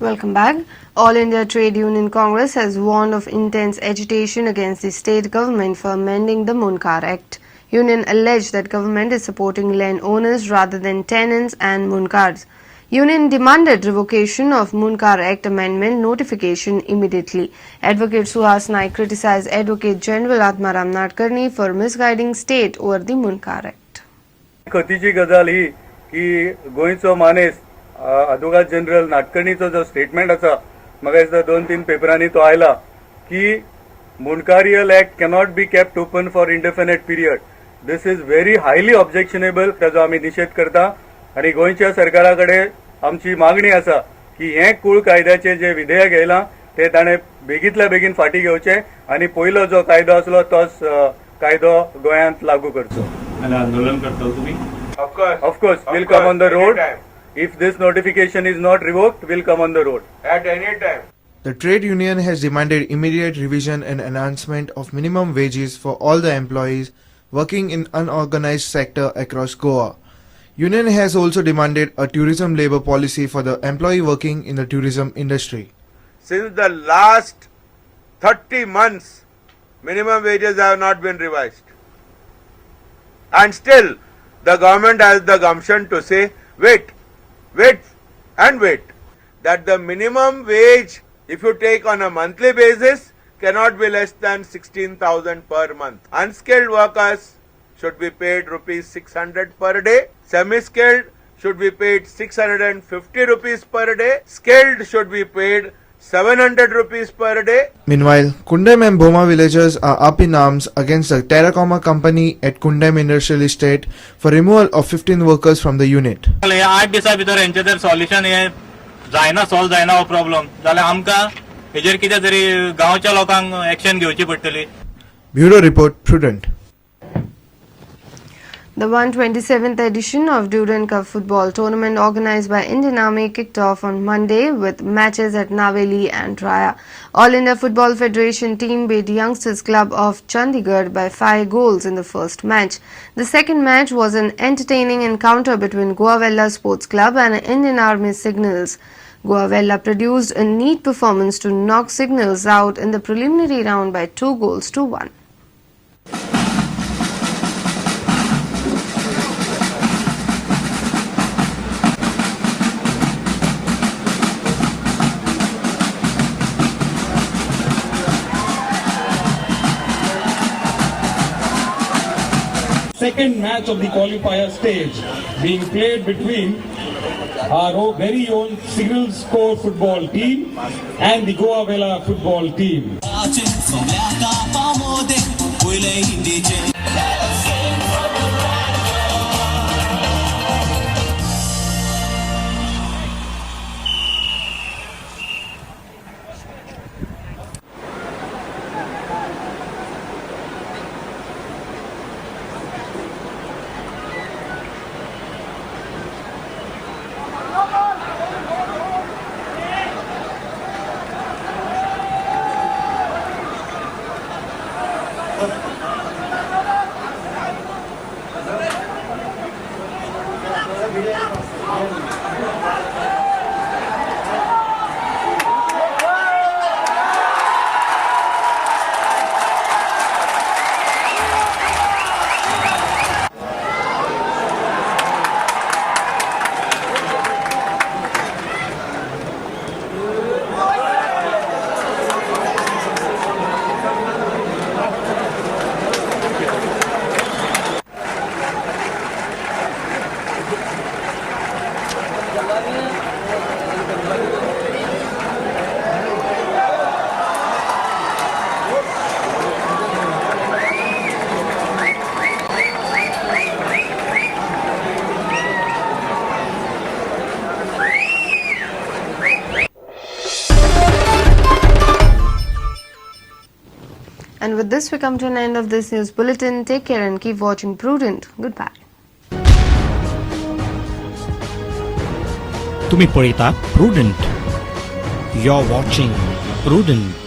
Welcome back. All India Trade Union Congress has warned of intense agitation against the state government for amending the Munkar Act. Union alleged that government is supporting land owners rather than tenants and Munkars. Union demanded revocation of Munkar Act amendment notification immediately. Advocate Suhas Naik criticized Advocate General Atmaram Nadkarni for misguiding state over the Munkar Act. खतीची गजाल ही की गोंयचो मानेस advocate general नाटकर्णीचो जो statement आसा म्हाका दिसता 2-3 पेपरांनी तो आयला की मुनकारियल act cannot be kept open for indefinite period. This is very highly objectionable. ताजो आमी निशेध करता आणि गोंयच्या सरकारा कडेन आमची मागणी आसा की हे कूळ कायद्याचे जे विधेयक येयलां ते ताणें बेगींतल्या बेगीन फाटी घेवचे आणि पयलो जो कायदो आसलो तोच कायदो गोंयांत लागू करचो. आंदोलन करता तुम्ही? Of course, we'll come on the road. If this notification is not revoked, we'll come on the road. At any time. The trade union has demanded immediate revision and enhancement of minimum wages for all the employees working in unorganized sector across Goa. Union has also demanded a tourism labor policy for the employee working in the tourism industry. Since the last 30 months, minimum wages have not been revised. And still, the government has the gumption to say, wait, that the minimum wage, if you take on a monthly basis, cannot be less than 16,000 per month. Unskilled workers should be paid rupees 600 per day. Semi-skilled should be paid 650 rupees per day. Skilled should be paid 700 rupees per day. Meanwhile, Kundem and Boma villagers are up in arms against the Terracoma company at Kundem Industrial Estate for removal of 15 workers from the unit. 8 दिसा भितर यांचे जर solution हे जायना solve जायना हो problem जाल्यार आमकां हेजेर कितें तरी गांवच्या लोकांक एक्शन घेवची पडटली. Bureau Report, Prudent. The 127th edition of Durand Cup football tournament organized by Indian Army kicked off on Monday with matches at Naveli and Raya. All India Football Federation team beat Youngsters Club of Chandigarh by 5 goals in the first match. The second match was an entertaining encounter between Velha Sports Club and Indian Army Signals. Velha produced a neat performance to knock Signals out in the preliminary round by 2-1. Second match of the qualifier stage being played between our very own Signals Core football team and the Velha football team. And with this, we come to an end of this news bulletin. Take care and keep watching Prudent. Goodbye. तुम्ही पळयता prudent. You're watching Prudent.